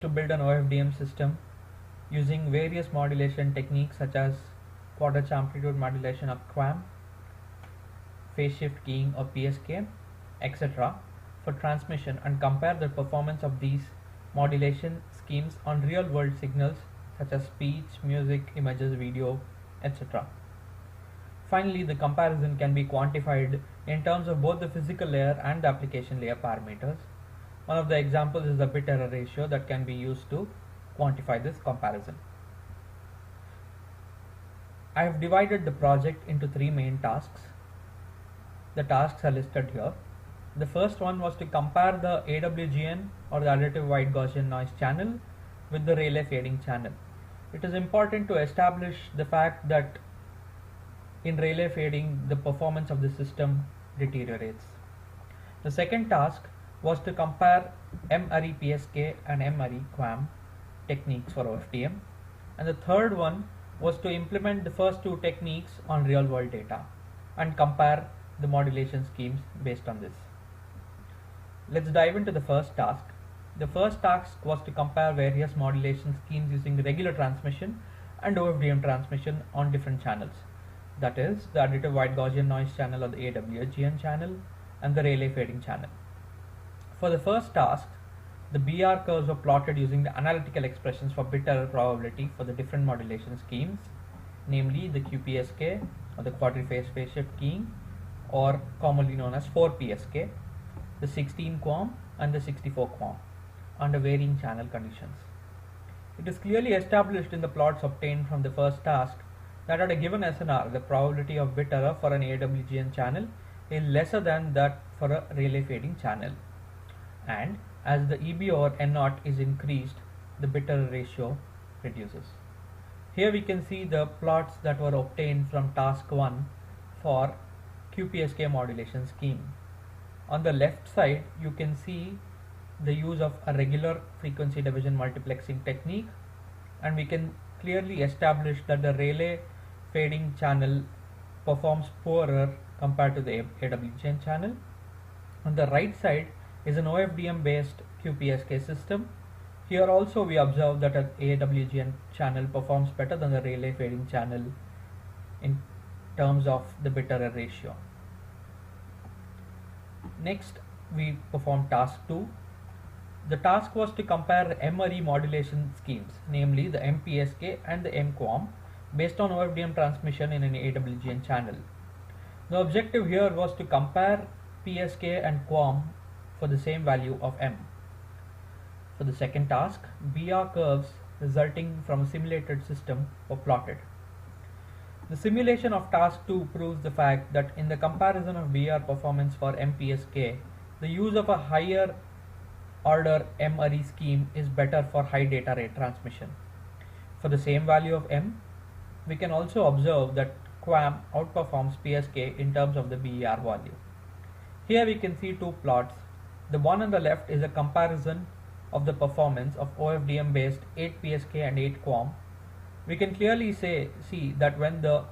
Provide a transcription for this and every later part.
to build an OFDM system using various modulation techniques such as quarter amplitude modulation or QAM, phase shift keying or PSK, etc. for transmission and compare the performance of these modulation schemes on real world signals such as speech, music, images, video, etc. Finally, the comparison can be quantified in terms of both the physical layer and the application layer parameters. One of the examples is the bit error ratio that can be used to quantify this comparison. I have divided the project into three main tasks. The tasks are listed here. The first one was to compare the AWGN or the additive wide Gaussian noise channel with the Rayleigh fading channel. It is important to establish the fact that in Rayleigh fading the performance of the system deteriorates. The second task was to compare M-Arri PSK and M-Arri QAM techniques for OFDM, and the third one was to implement the first two techniques on real world data and compare the modulation schemes based on this. Let's dive into the first task. The first task was to compare various modulation schemes using regular transmission and OFDM transmission on different channels. That is the additive wide Gaussian noise channel or the AWGN channel and the Rayleigh fading channel. For the first task, the BR curves were plotted using the analytical expressions for bit error probability for the different modulation schemes, namely the QPSK or the quadriphase phase shift keying, or commonly known as 4PSK, the 16 QAM and the 64 QAM under varying channel conditions. It is clearly established in the plots obtained from the first task that at a given SNR, the probability of bit error for an AWGN channel is lesser than that for a Rayleigh fading channel. And as the EB over N0 is increased, the bit error ratio reduces. Here we can see the plots that were obtained from task 1 for QPSK modulation scheme. On the left side, you can see the use of a regular frequency division multiplexing technique, and we can clearly establish that the Rayleigh fading channel performs poorer compared to the AWGN channel. On the right side is an OFDM based QPSK system. Here also we observe that an AWGN channel performs better than the Rayleigh fading channel in terms of the bit error ratio. Next, we perform task 2. The task was to compare M-Arri modulation schemes, namely the MPSK and the MQAM, based on OFDM transmission in an AWGN channel. The objective here was to compare PSK and QAM for the same value of M. For the second task, BR curves resulting from a simulated system were plotted. The simulation of task 2 proves the fact that in the comparison of BR performance for MPSK, the use of a higher order M-Arri scheme is better for high data rate transmission. For the same value of M, we can also observe that QAM outperforms PSK in terms of the BER value. Here we can see two plots. The one on the left is a comparison of the performance of OFDM based 8 PSK and 8 QAM. We can clearly see that when the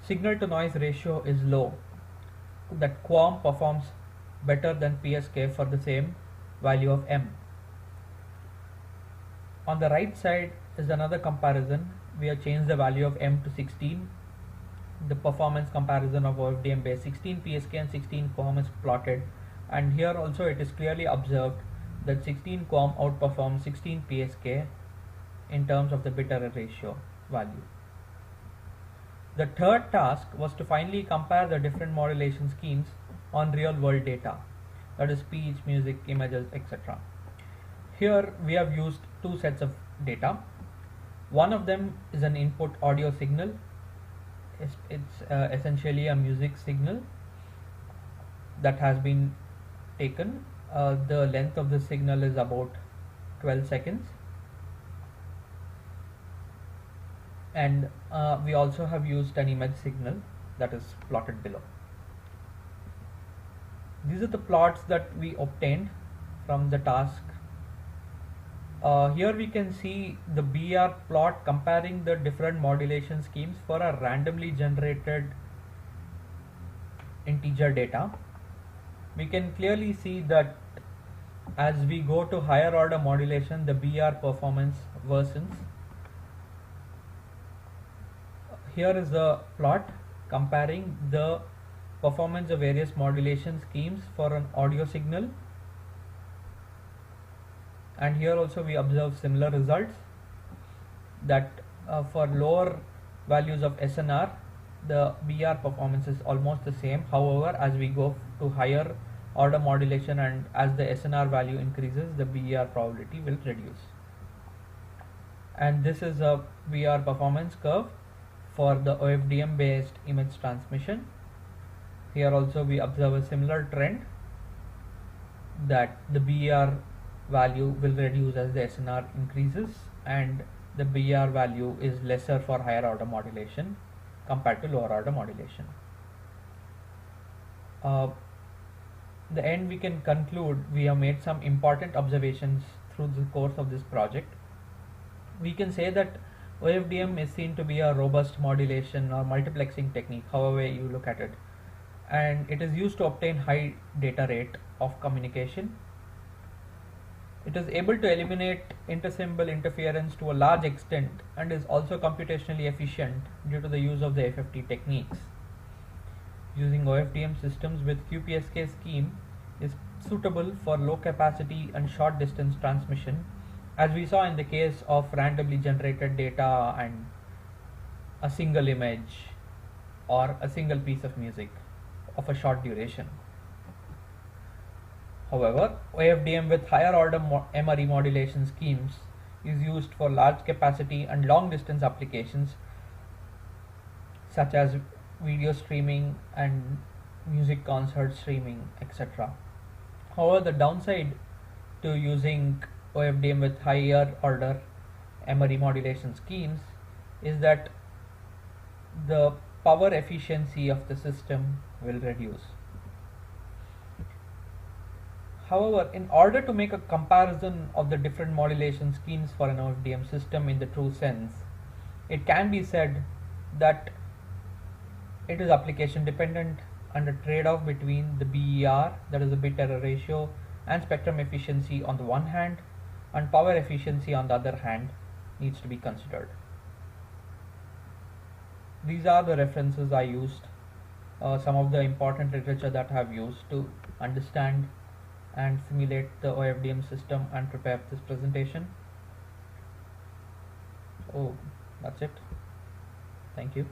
signal to noise ratio is low, that QAM performs better than PSK for the same value of M. On the right side is another comparison. We have changed the value of M to 16. The performance comparison of OFDM based 16 PSK and 16 QAM is plotted, and here also it is clearly observed that 16 QAM outperforms 16 PSK in terms of the bit error ratio value. The third task was to finally compare the different modulation schemes on real world data, that is speech, music, images, etc. Here we have used two sets of data. One of them is an input audio signal. It's essentially a music signal that has been taken. The length of the signal is about 12 seconds. And we also have used an image signal that is plotted below. These are the plots that we obtained from the task. Here we can see the BR plot comparing the different modulation schemes for a randomly generated integer data. We can clearly see that As we go to higher order modulation, the BR performance worsens. Here is the plot comparing the performance of various modulation schemes for an audio signal, and here also we observe similar results, that for lower values of SNR the BR performance is almost the same. However, as we go to higher order modulation and as the SNR value increases, the BR probability will reduce. And this is a BR performance curve for the OFDM based image transmission. Here also we observe a similar trend, that the BR value will reduce as the SNR increases, and the BR value is lesser for higher order modulation compared to lower order modulation. The end, we can conclude we have made some important observations through the course of this project. We can say that OFDM is seen to be a robust modulation or multiplexing technique, however you look at it, and it is used to obtain high data rate of communication. It is able to eliminate intersymbol interference to a large extent and is also computationally efficient due to the use of the FFT techniques. Using OFDM systems with QPSK scheme is suitable for low capacity and short distance transmission, as we saw in the case of randomly generated data and a single image or a single piece of music of a short duration. However, OFDM with higher order MRE modulation schemes is used for large capacity and long distance applications such as video streaming and music concert streaming, etc. However, the downside to using OFDM with higher order MRE modulation schemes is that the power efficiency of the system will reduce. However, in order to make a comparison of the different modulation schemes for an OFDM system in the true sense, it can be said that it is application dependent, and a trade-off between the BER, that is the bit error ratio, and spectrum efficiency on the one hand and power efficiency on the other hand needs to be considered. These are the references I used, some of the important literature that I have used to understand and simulate the OFDM system and prepare this presentation. Oh, that's it. Thank you.